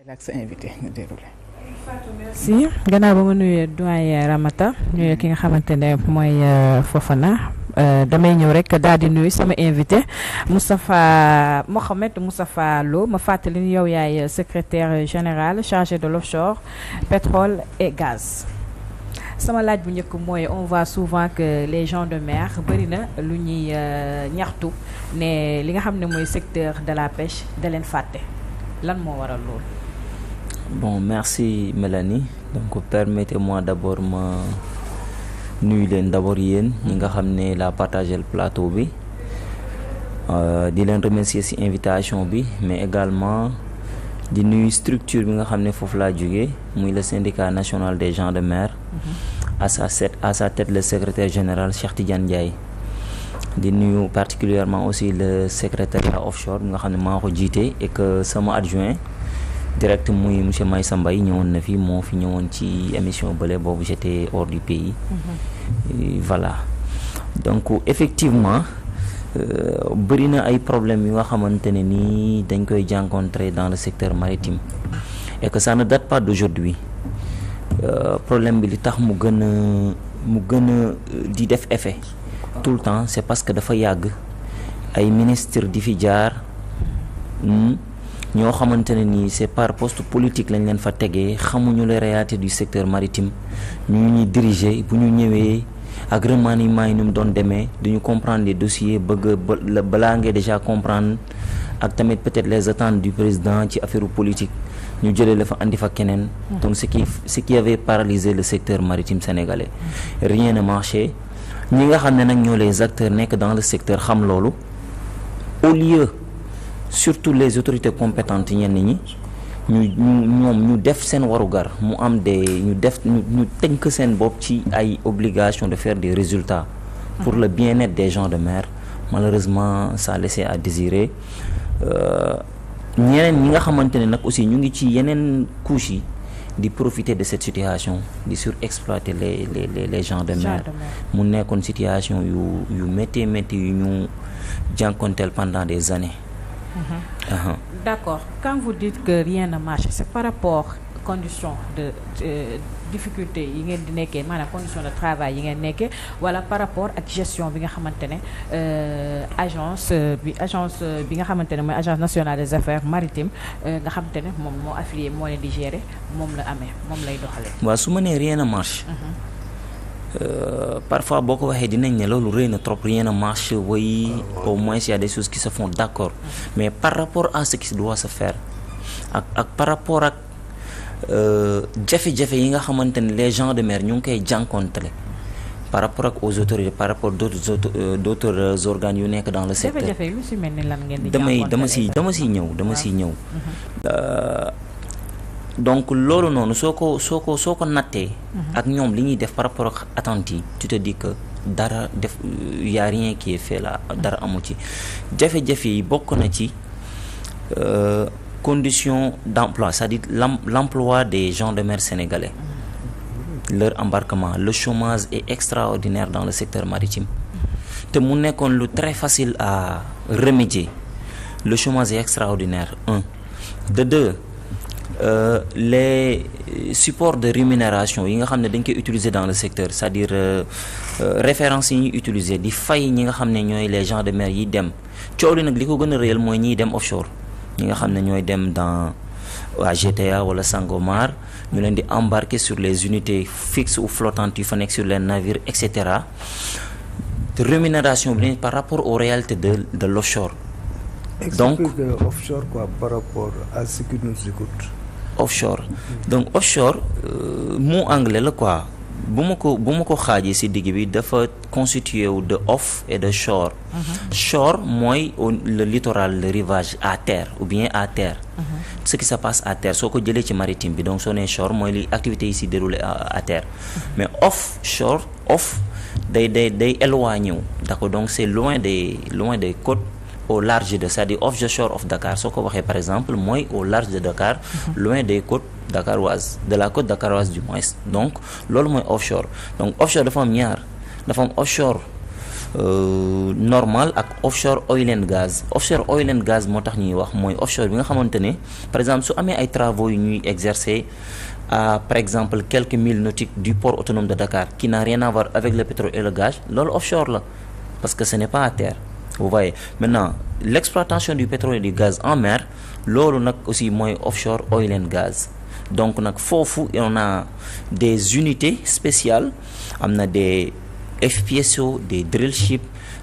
ak sa invité nga déroulé. si gannaaw ba ma nuyee doyen Ramata nuyu ki nga xamante ne mooy Fofana damay ñëw rek daal di nuyu sama invité Mohamed Moustapha Lo ma fàttali ni yow yaay secrétaire général chargé de l'offshore pétrole et gaz. sama laaj bu njëkk mooy on voit souvent que les gens de mer bëri na lu ñuy ñaxtu ne li nga xam ne mooy secteur de la pêche da leen fàtte lan moo waral loolu. Bon, merci Mélanie. Donc permettez-moi d'abord ma nuyu leen d'abord yéen ñi nga xam ne la partager le plateau bi di leen remercier ci invitation bi mais également di nuyu structure bi nga xam ne foofu laa jógee muy le syndicat national des gens de mer. À sa tête le secrétaire général Cheikh Tidiane Ndiaye. di nuyu particulièrement aussi le secrétariat offshore bi nga xam ne maa ko jiite et que sama adjoint direct muy monsieur Maïssa Mbaye ñëwoon na fi moo fi ñëwoon ci émission bële boobu j'étais hors du pays. Voilà donc effectivement bëri na ay problèmes yu nga xamante ne nii dañ koy jànkontrer dans le secteur maritime et que ça ne date pas d'aujourd'hui. Problème bi li tax mu gën a di def effet tout le temps c'est parce que dafa yàgg ay ministre di fi jaar ñoo xamante ne nii c'est par poste politique lañ leen fa tegee xamuñu les réalités du secteur maritime ñu ñuy diriger bu ñu ñëwee ak remaniement yi ni mu doon demee duñu comprendre les dossiers balaa ngay déjà comprendre ak tamit peut-être les attentes du président ci affaire politique ñu jëlee la fa andi fa keneen. Donc ce qui avait paralysé le secteur maritime sénégalais. Rien ne marchait ñi nga xam ne nag ñoo les acteurs nekk dans le secteur xam loolu au lieu surtout les autorités compétentes ñenn ñi ñu def seen warugar mu am ñu tënk seen bopp ci ay obligations de faire des résultats pour le bien-être des gens de mer. Malheureusement ça a laissé à désirer. ñeneen ñi nga xamante ne nag aussi ñu ngi ci yeneen couches yi di profiter de cette situation di surexploiter les gens de mer mu nekkoon situation yu métti yu ñu jànkonteel pendant des années. D'accord. Quand vous dites que rien ne marche, c'est par rapport conditions de difficulté yi ngeen di nekkee maanaam condition de travail yi ngeen nekkee wala par rapport ak gestion bi nga xamante ne agence bi nga xamante ne mooy agence nationale des affaires maritimes nga xamante ne moom moo affilié moo leen di gérer moom la amee moom lay doxalee. waaw su ma nee rien ne marche. Parfois boo ko waxee dinañ ne loolu rëy na trop rien ne marche way au moins il y a des choses qui se font d'accord mais par rapport à ce qui doit se faire ak par rapport ak jafe-jafe yi nga xamante ne les gens de mer ñu ngi koy jànkontele par rapport ak aux autorités par rapport d'autres organes yu nekk dans le secteur. jafe-jafe yi lu si mel ni lan ngeen di jànkontele dama siy ñëw. Donc loolu noonu soo ko nattee. ak ñoom li ñuy def par rapport ak attentes yi tu te dis que dara y a rien qui est fait là dara amu ci jafe-jafe yi bokk na ci. Conditions d'emploi, c'est-à-dire l'emploi des gens de mer sénégalais, leur embarquement, le chômage est extraordinaire dans le secteur maritime. Te mu nekkoon lu très facile à remédier. Le chômage est extraordinaire, un. De deux, les supports de rémunération yi nga xam ne dañ koy utiliser dans le secteur, c'est-à-dire références yi ñuy utiliser di fay ñi nga xam ne ñooy les gens de mer yi dem coow li nag li ko gën a réel mooy ñiy dem offshore. ñi nga xam ne ñooy dem dans waa GTA wala Sangomar ñu leen di embarquer sur les unités fixes ou flottantes yu fa nekk sur les navires et cetera te rémunération bi par rapport aux réalités de l'offshore. Donc offshore quoi par rapport à ce qui nous écoute. Offshore donc offshore mot anglais la quoi bu ma ko xaajee ci digg bi dafa constitué wu de off et de shore. Shore mooy le littoral le rivage à terre ou bien à terre. Ce qui se passe à terre soo ko jëlee ci maritime bi donc soo nee shore mooy li activités yi ci déroulé à terre mais off shore day éloigné wu d'accord donc c'est loin des côtes au large de c'est-à-dire off the shore of Dakar soo ko waxee par exemple mooy au large de Dakar loin des côtes dakaroise de la côte dakaroise du moins donc loolu mooy offshore donc offshore dafa am ñaar dafa am offshore normal ak offshore oil and gas. Offshore oil and gas moo tax ñuy wax mooy offshore bi nga xamante ne par exemple su amee ay travaux yu ñuy exercer à par exemple quelques milles nautiques du port autonome de Dakar qui n'a rien à voir avec le pétrole et le gaz, loolu offshore la parce que ce n'est pas à terre. Vous voyez maintenant l'exploitation du pétrole et du gaz en mer loolu nag aussi mooy offshore oil and gas. Donc nag foofu on a des unités spéciales, am na des FPSO, des drill ships,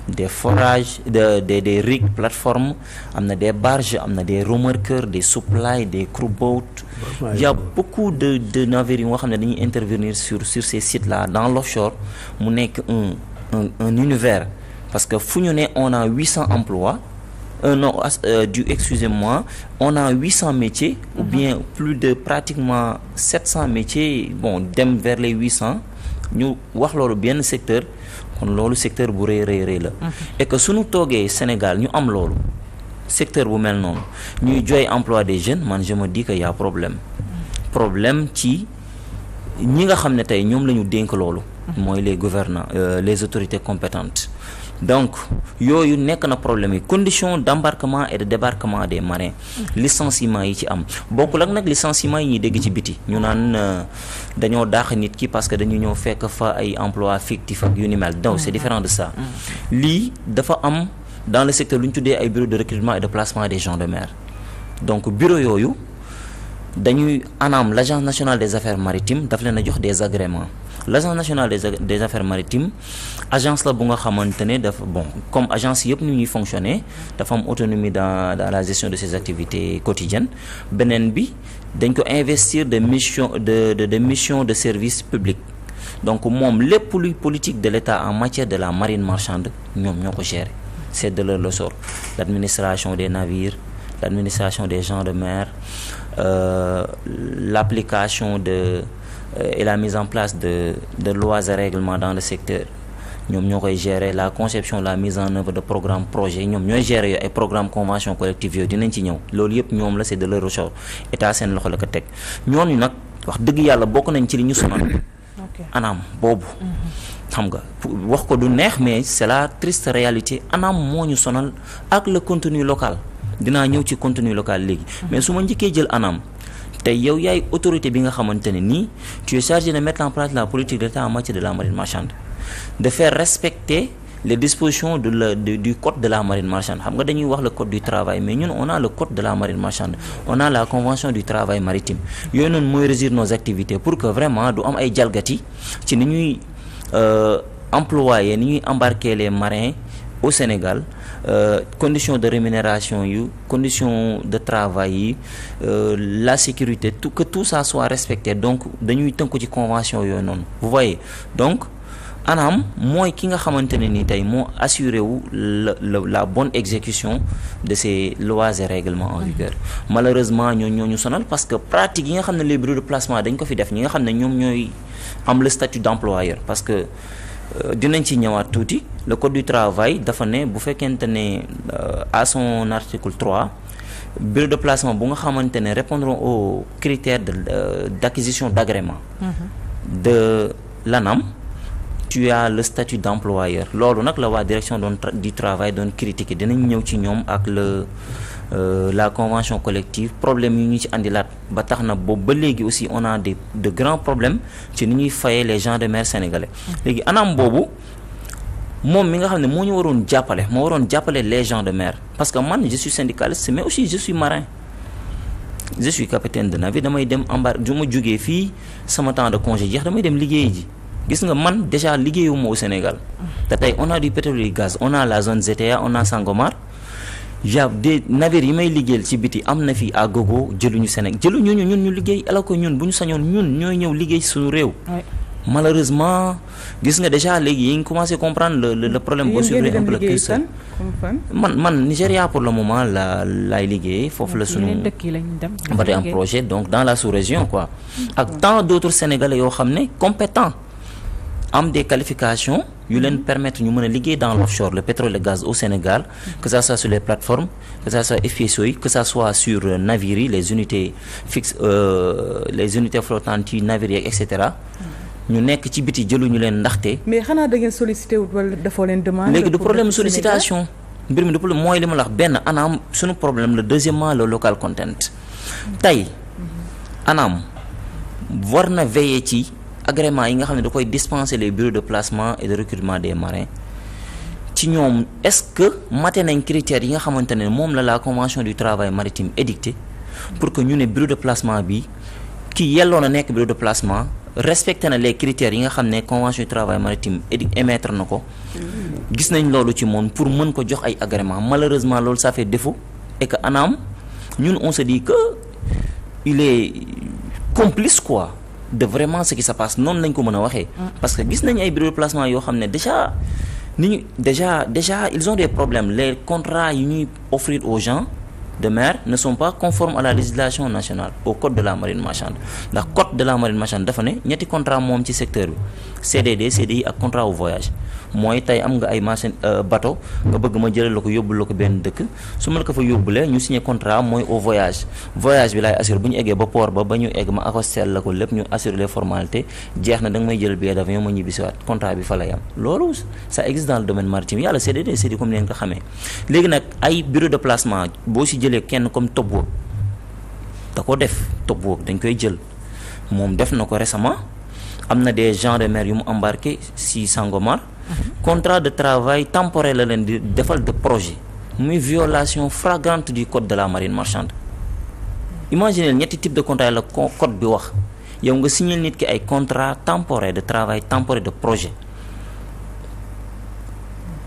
des forages, des rigs plateformes, am na des barges, am na des remorqueurs, des supply, des crew boats. Il y a beaucoup de navires yoo xam ne dañuy intervenir sur ces sites là dans l'offshore mu nekk un univers parce que fu ñu ne on a 800 emplois. Excusez-moi, on a 800 métiers ou bien plus de pratiquement 700 métiers, bon, dem vers les 800, ñu wax loolu benn secteur kon loolu secteur bu rëy la et que suñu toogee Sénégal ñu am loolu secteur bu mel noonu ñuy jooy emploi des jeunes, man je me dis que y a problème ci ñi nga xam ne tey ñoom la ñu dénk loolu mooy les gouvernants, les autorités compétentes. Donc yooyu nekk na problème yi conditions d'embarquement et de débarquement des marins licenciement yi ci am bokkul ak nag licenciement yi ñuy dégg ci biti ñu naan dañoo dàq nit ki parce que dañu ñëw fekk fa ay emploi fictif ak yu ni mel donc c'est différent de ça. Lii dafa am dans le secteur lu ñu tuddee ay bureaux de recrutement et de placement des gens de mer. Donc bureau yooyu dañuy ANAM, l'agence nationale des affaires maritimes, daf leen a jox des agréments. L'agence nationale des affaires maritimes agence la bu nga xamante ne dafa bon comme agence yëpp nu ñuy fonctionner dafa am autonomie dans la gestion de ses activités quotidiennes. Beneen bi dañ ko investir de mission de service public. Donc moom lépp luy politique de l'État en matière de la marine marchande ñoom ñoo ko gérer. C'est de leur ressort. L'administration des navires, l'administration des gens de mer, l'application et la mise en place de lois et règlements dans le secteur ñoom ñoo koy gérer, la conception, la mise en œuvre de programmes projets ñoom ñooy gérer yooyu ay programmes convention collective yooyu dinañ ci ñëw loolu yëpp ñoom la c'est de leur ressort état seen loxo la ko teg ñooñu nag wax dëgg yàlla bokk nañ ci li ñu sonal ANAM boobu xam nga wax ko du neex mais c'est la triste réalité ANAM moo ñu sonal ak le contenu local dinaa ñëw ci contenu local léegi mais su ma njëkkee jël ANAM tey yow yaay autorité bi nga xamante ne nii tu es chargé de mettre en place la politique de l'État en matière de la marine marchande de faire respecter les dispositions du code de la marine marchande xam nga dañuy wax le code du travail mais ñun on a le code de la marine marchande on a la convention du travail maritime yooyu noonu mooy régir nos activités pour que vraiment du am ay jalgati ci ni ñuy employer ni ñuy embarquer les marins au Sénégal. Conditions de rémunération yu conditions de travail yi la sécurité que tout ça soit respecté donc dañuy tënku ci convention yooyu noonu vous voyez donc ANAM mooy ki nga xamante ne ni tey moo assuré wu la bonne exécution de ces lois et règlements en vigueur malheureusement ñooñu sonal parce que pratique yi nga xam ne les bureaux de placement dañ ko fi def ñi nga xam ne ñoom ñooy am le statut d'employeur parce que dinañ ci ñëwaat tuuti le code du travail dafa ne bu fekkente ne à son article 3 bureau de placement bu nga xamante ne répondront aux critères d'acquisition d'agrément de l'ANAM tu as le statut d'employeur loolu nag la waa direction du travail doon critiquer dinañ ñëw ci ñoom ak la convention collective problème yu ñu ci andilaat ba tax na boobu ba léegi aussi on a de grands problèmes ci ni ñuy fayee les gens de mer sénégalais léegi ANAM boobu moom mi nga xam ne moo ñu waroon jàppale les gens de mer parce que man je suis syndicaliste mais aussi je suis marin je suis capitaine de navire damay dem du ma jógee fii sama temps de congé jeex damay dem liggéey ji gis nga man déjà liggéeyuma au Sénégal te tey on a du pétrole et du gaz on a la zone ZTA on a Sangomar ya des navires yi may liggéeyal ci biti am na fi à gogo jëluñu Sénégal jëluñu ñun ñu liggéey alors que ñun bu ñu sañoon ñun ñooy ñëw liggéey suñu réew malheureusement gis nga déjà léegi yi ngi commencé comprendre le problème boo suivre un peu le curseur man Nigéria pour le moment laay liggéey foofu la suñu ba tey un projet donc dans la sous-région quoi ak tant d'autres Sénégalais yoo xam ne compétents am des qualifications yu leen permettre ñu mën a liggéey dans l'offshore le pétrole et le gaz au Sénégal que ça soit sur les plateformes que ça soit FPSO yi que ça soit sur navires yi les unités fixes les unités flottantes yi navires yi et cetera ñu nekk ci biti jëluñu leen ndaxte. mais xanaa da ngeen sollicité wut wala dafoo leen demande. léegi du problème sollicitation mbir mi du problème mooy li ma la wax benn ANAM suñu problème la deuxièmement le local content tey ANAM war na veiller ci agrément yi nga xam ne da koy dispenser les bureaux de placement et de recrutement des marins ci ñoom est-ce que maté nañ critères yi nga xamante ne moom la convention du travail maritime édicté pour que ñu ne bureau de placement bi kii yelloo na nekk bureau de placement respecté na les critères yi nga xam ne convention du travail maritime émettre na ko gis nañ loolu ci moom pour mën ko jox ay agrément malheureusement loolu ça fait défaut et que ANAM ñun on se dit que il est complice quoi de vraiment ce qui se passe noonu lañ ko mën a waxee parce que gis nañ ay bureau de placement yoo xam ne déjà ils ont des problèmes les contrats yi ñuy offrir aux gens de mer ne sont pas conformes à la législation nationale au code de la marine marchande ndax code de la marine marchande dafa ne ñetti contrat moom ci secteur bi CDD CDI ak contrat au voyage mooy tey am nga ay machine bateau nga bëgg ma jëlal la ko yóbbul la ko benn dëkk su ma la ko fa yóbbulee ñu signé contrat mooy au voyage bi laay assuré bu ñu eggee ba port ba ñu egg ma accostel la ko lépp ñu assurer les formalités jeex na da nga may jëlal billet d'avion ma ñibbisiwaat contrat bi fa lay am loolu ça existe dans le domaine maritime yàlla CDD CDI comme ni ngeen ko xamee léegi nag ay bureau de placement boo si jëlee kenn comme Top Work da ko def Top Work dañ koy jël moom def na ko récemment am na des gens de mer yu mu embarqué si Sangomar contrat de travail temporaire la leen di defal de projet muy violation flagrante du code de la marine marchande imaginez ñetti type de contrat la code bi wax yow nga signé nit ki ay contrat temporaire de travail temporaire de projet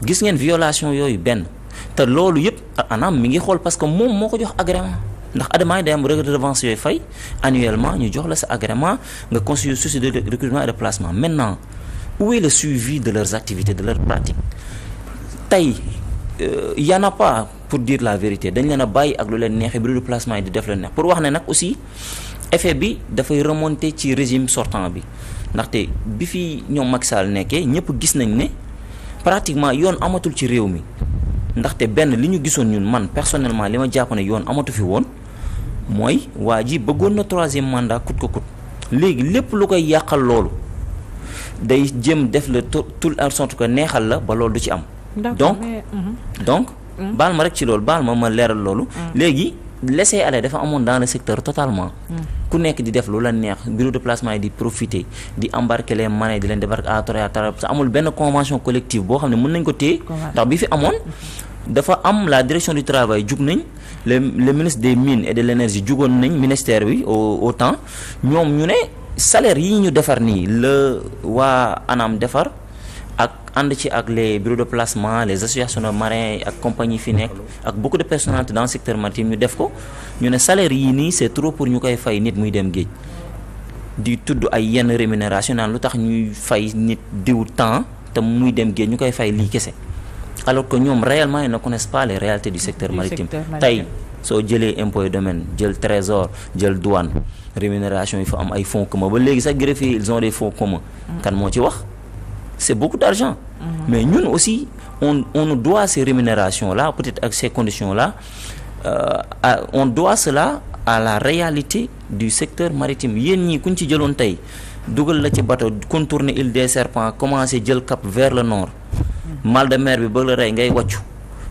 gis ngeen violation yooyu benn te loolu yëpp ANAM mi ngi xool parce que moom moo ko jox agrément ndax adama yi day am redevance yooyu fay annuellement ñu jox la sa agrément nga constituer société de recrutement et de placement maintenant où est le suivi de leurs activités de leurs pratiques tey y en a pas pour dire la vérité dañ leen a bàyyi ak lu leen neexee bureau de placement yi di def leen neex pour wax ne nag aussi effet bi dafay remonter ci régime sortant bi ndaxte bi fi ñoom Macky Sall nekkee ñëpp gis nañ ne pratiquement yoon amatul ci réew mi ndaxte benn li ñu gisoon ñun man personnellement li ma jàpp ne yoon amatu fi woon mooy waa ji bëggoon na 3e mandat coûte que coûte léegi lépp lu koy yàqal loolu day jëm def le tout en sorte que neexal la ba loolu du ci am. donc baal ma rek ci loolu baal ma leeral loolu. léegi laisser-aller dafa amoon dans le secteur totalement. ku nekk di def lu la neex bureau de placement yi di profiter di embarquer les marins di leen débarquer à travers amul benn convention collective boo xam ne mën nañ ko téye. ndax bi fi amoon dafa am la direction du travail jug nañ le ministre des mines et de l'énergie jugoon nañ ministère bi au temps ñoom ñu ne salaire yi ñu defar nii la waa ANAM defar ak ànd ci ak les bureaux de placement les associations de marins ak compagnie fi nekk ak beaucoup de personnalité dans le secteur maritime ñu def ko ñu ne salaire yii nii c'est trop pour ñu koy fay nit muy dem géej di tudd ay yenn rémunération naan lu tax ñuy fay nit diw temps te muy dem géej ñu koy fay lii kese alors que ñoom réellement ils ne connaissent pas les réalités du secteur maritime tey soo jëlee impôt et domaine jël trésor jël douane rémunération yi fa am ay fonds communs ba léegi sax greffier ils ont des fonds communs kan moo ci wax c'est beaucoup d'argent mais ñun aussi on nous doit ces rémunérations là peut-être ak ces conditions là on doit cela à la réalité du secteur maritime yéen ñii kuñ ci jëloon tey dugal la ci bateau contourner île des Serpents commencer jël cap vers le nord mal de mer bi ba la rey ngay wàccu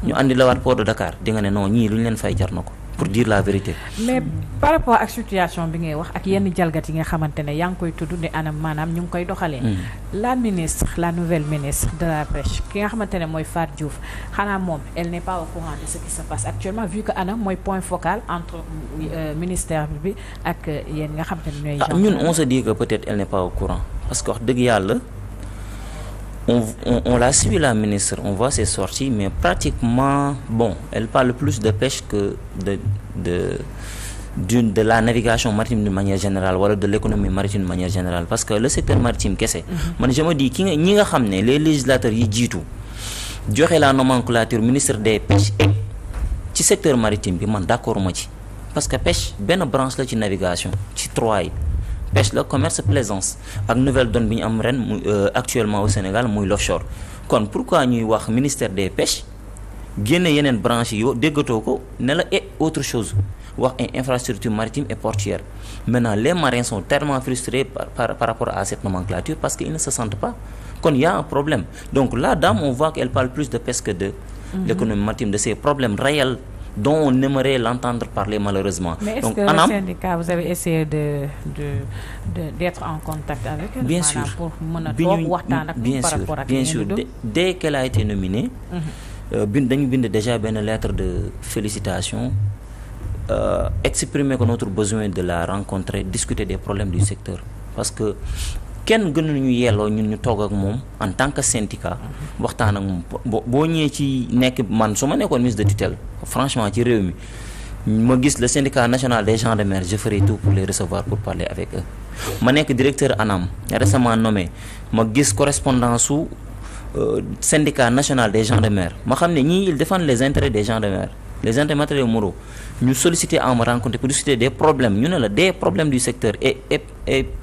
ñu andi la waat port de Dakar di nga ne non ñii lu ñu leen fay jar na ko pour dire la vérité. mais par rapport ak situation bi ngay wax ak yenn jalgat yi nga xamante ne yaa ngi koy tudd ne anam maanaam ñu ngi koy doxalee. la nouvelle ministre de la pêche ki nga xamante ne mooy Fatou Diouf xanaa moom elle n'est pas au courant de ce qui se passe actuellement vu que anam mooy point focal entre ministère bi ak yéen nga xamante ne ñooy. ñun on se dit que peut-être elle n'est pas au courant parce que wax dëgg yàlla. On l'a suivi la ministre, on voit ses sorties, mais pratiquement, bon, elle parle plus de pêche que de la navigation maritime d'une manière générale, ou de l'économie maritime d'une manière générale, parce que le secteur maritime, qu'est-ce que c'est? Je me dis, ñi nga xam ne les législateurs yi jiitu joxe la nomenclature ministre des pêches et ci secteur maritime bi man d'accord ma ci parce que pêche benn branche la ci navigation ci 3 yi. pêche la commerce plaisance ak nouvelle donne bi ñu am ren actuellement au Sénégal muy l'offshore kon pourquoi ñuy wax ministère des pêches génne yeneen branches yi déggatoo ko ne la et autre chose wax ay infrastructures maritimes et portuaires. Maintenant les marins sont tellement frustrés par rapport à cette nomenclature parce qu'ils ne se sentent pas kon y a un problème. Donc la dame on voit qu'elle parle plus de pêche que de l'économie maritime, de ces problèmes réels dont on aimerait l'entendre parler malheureusement. Mais est-ce donc, que le syndicat, vous avez essayé d'être en contact avec elle? Bien sûr. Pour bien sûr. Dès qu'elle a été nominée, dañu bind déjà une lettre de félicitations, exprimer notre besoin de la rencontrer, discuter des problèmes du secteur. Parce que kenn gënuñu yelloo ñun ñu toog ak moom en tant que syndicat waxtaan ak moom boo ñëwee ci nekk man su ma nekkoon ministre de tutelle franchement ci réew mi ma gis le syndicat national des gens de mer je ferai tout pour les recevoir pour parler avec eux. Ma nekk directeur ANAM récemment nommé ma gis correspondance su syndicat national des gens de mer ma xam ne ñii ils défendent les intérêts des gens de mer, les intérêts matériels moraux. Nous solliciter à me rencontrer pour discuter des problèmes ñu ne la des problèmes du secteur et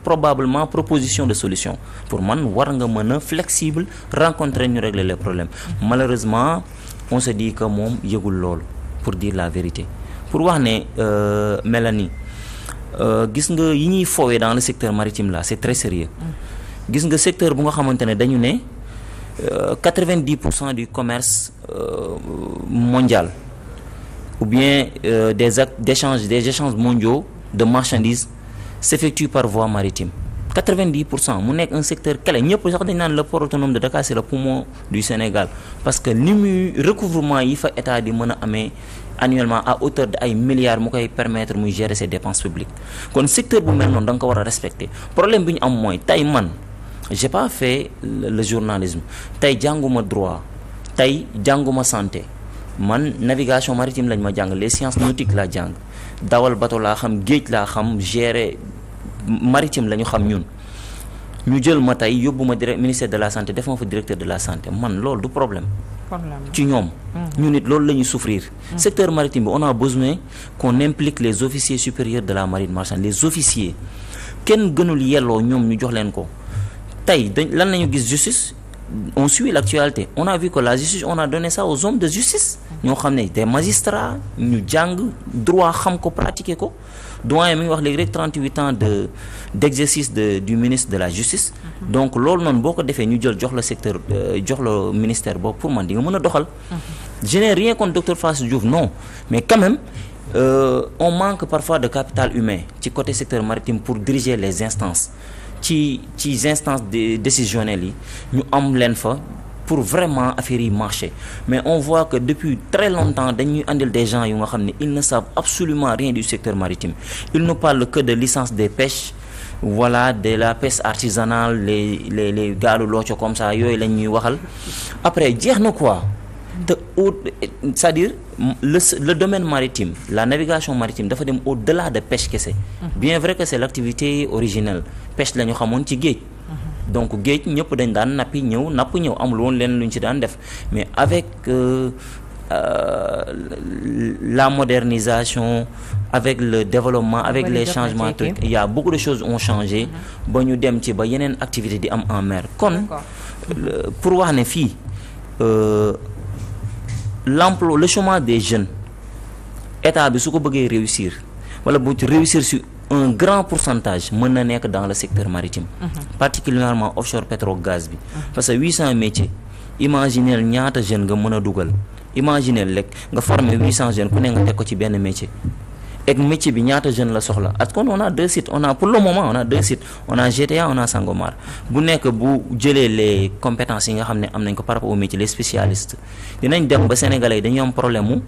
probablement proposition de solution pour man war nga mën a flexible rencontrer ñu régler les problèmes. Malheureusement on se dit que moom yëgul loolu pour dire la vérité. Pour wax ne Mélanie gis nga yi ñuy foowee dans le secteur maritime là c'est très sérieux. Gis nga secteur bu nga xamante ne dañu ne 90% du commerce mondial ou bien des échanges mondiaux de marchandises s'effectuent par voie maritime. 90% mu nekk un secteur clé ñëpp sax dañ naan le port autonome de Dakar c'est le poumon du Sénégal parce que li muy recouvrement yi fa état di mën a amee annuellement à hauteur de ay milliards mu koy permettre muy gérer ses dépenses publiques kon secteur bu mel noonu da nga ko war a respecter. Problème bi ñu am mooy tey man j'ai pas fait le journalisme tey jànguma droit tey jànguma santé. Man navigation maritime lañ ma jàng les sciences nautiques laa jàng dawal bateau laa xam géej laa xam gérer maritime la ñu xam ñun ñu jël ma tey yóbbu ma ministère de la santé def ma fa directeur de la santé man loolu du problème ci ñoom ñu nit loolu la ñuy souffrir. Secteur maritime bi on a besoin qu'on implique les officiers supérieurs de la marine marchande, les officiers kenn gënul yelloo ñoom ñu jox leen ko. Tey lan la ñu gis justice. On suit l'actualité. On a vu que la justice, on a donné ça aux hommes de justice. Ñoo xam ne des magistrats ñu jàng droit xam ko pratiquer ko. Doyen mi ngi wax léegi rek 38 ans d'exercice du ministre de la justice. Donc loolu noonu boo ko defee ñu jël jox la secteur jox la ministère boobu pour man di nga mën a doxal. Je n'ai rien contre docteur Fassou Diouf non mais quand même on manque parfois de capital humain ci côté secteur maritime pour diriger les instances. ci instances décisionnelles yi ñu am leen fa pour vraiment affaire yi marcher mais on voit que depuis très longtemps dañuy andil des gens yu nga xam ne ils ne savent absolument rien du secteur maritime. Ils ne parlent que de licence des pêches voilà de la pêche artisanale les gaalu looco comme ça yooyu lañ ñuy waxal après jeex na quoi. C'est-à-dire le domaine maritime, la navigation maritime dafa dem au-delà de pêche kese. Bien vrai que c'est l'activité originelle pêche la ñu xamoon ci géej. Donc géej ñëpp dañ daan napp ñëw amul woon leen lu ñu ci daan def mais avec la modernisation avec le développement avec les changements trucs il y a beaucoup de choses ont changé ba ñu dem ci ba yeneen activité di am en mer kon pour wax ne fii l'emploi le chômage des jeunes état bi su ko bëggee réussir wala bu réussir sur un grand pourcentage mën na nekk dans le secteur maritime particulièrement offshore pétrole gaz bi parce que 800 métiers imaginez ñaata jeunes nga mën a dugal imaginez rek nga former 800 jeunes ku ne nga teg ko ci benn métier et métier bi ñaata jeunes la soxla at kon on a 2 sites pour le moment on a 2 sites on a GTA on a Sangomar bu nekk bu jëlee les compétences yi nga xam ne am nañ ko par rapport au métier les spécialistes dinañ dem ba sénégalais dañu am problème mu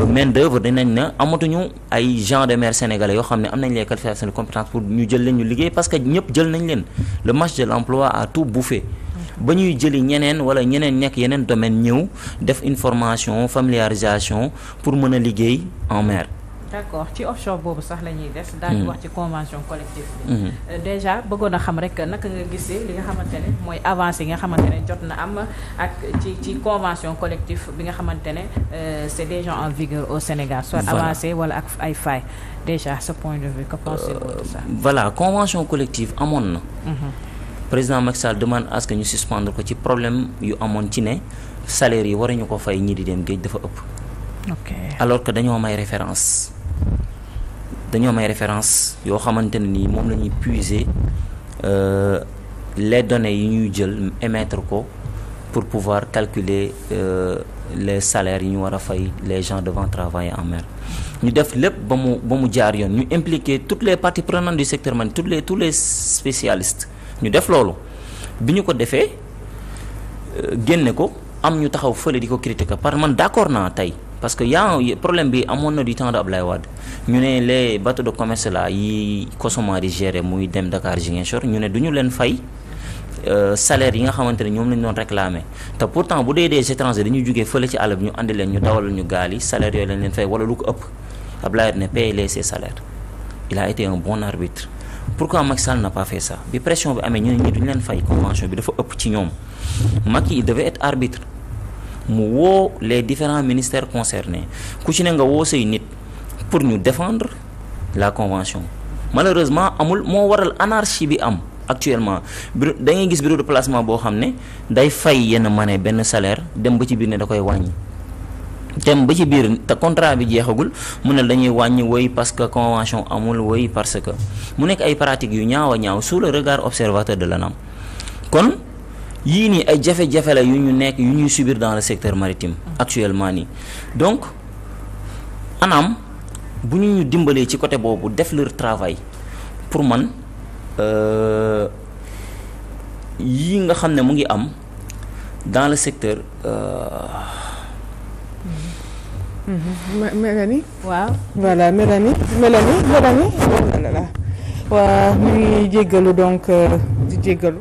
main d'œuvre dinañ ne amatuñu ay gens de mer sénégalais yoo xam ne am nañ les qualifications de compétences pour ñu jël leen ñu liggéey parce que ñëpp jël nañ leen le marché de l'emploi a tout bouffé ba ñuy jëli ñeneen wala ñeneen nekk yeneen domaine ñëw def une formation familiarisation pour mën a liggéey en mer. D'accord ci offshore boobu sax la ñuy des daal di wax ci convention collective bi déjà bëggoon a xam rek naka nga gisee li nga xamante ne mooy avancé yi nga xamante ne jot na am ak ci convention collective bi nga xamante ne c'est déjà en vigueur au Sénégal soit avancé wala ak ay failles déjà ce point de vue que pensez-vous de ça? Voilà convention collective amoon na président Macky Sall demande à ce que ñu suspendre ko ci problème yu amoon ci ne salaire yi waruñu ko fay ñi di dem géej dafa ëpp alors que dañoo may référence dañoo am ay références yoo xamante ne nii moom la ñuy puiser les données yi ñuy jël émettre ko pour pouvoir calculer les salaires yi ñu war a fay les gens devant travailler en mer. ñu def lépp ba mu jaar yoon ñu impliquer toutes les parties prenantes du secteur marine tous les spécialistes ñu def loolu bi ñu ko defee génne ko am ñu taxaw fële di ko critiquer par man d'accord naa tey parce que problème bi amoon na du temps de Ablaye Wade ñu ne les bateaux de commerce là yi Cosomar di gérer muy dem Dakar Ziguinchor ñu ne du ñu leen fay salaire yi nga xamante ne ñoom lañ doon réclamer te pourtant bu dee des étrangers dañuy jógee fële ci àll bi ñu andi leen ñu dawal ñu gaal yi salaire yooyu lañ leen fay wala lu ko ëpp Ablaye Wade ne paye ses salaires il a été un bon arbitre. Pourquoi Macky Sall n'a pas fait ça bi pression bi amee ñu ne ñi duñu leen fay convention bi dafa ëpp ci ñoom Macky il devait être arbitre mu woo les différents ministères concernés ku ci ne nga woo say nit pour ñu défendre la convention malheureusement amul moo waral anarchie bi am actuellement da ngay gis bureau de placement boo xam ne day fay yenn monnaie benn salaire dem ba ci biir ne da koy wàññi dem ba ci biir te contrat bi jeexagul mu ne dañuy wàññi woy parce que convention amul woy parce que mu nekk ay pratiques yu ñaaw a ñaaw sous le regard observateur de l'ANAM kon yii nii ay jafe-jafe la yu ñuy subir dans le secteur maritime actuellement nii donc ANAM bu ñu dimbalee ci côté boobu def leur travail pour man yii nga xam ne mu ngi am dans le secteur Mélanie. waaw voilà Mélanie. waa ñu ngi jéggalu donc di jéggalu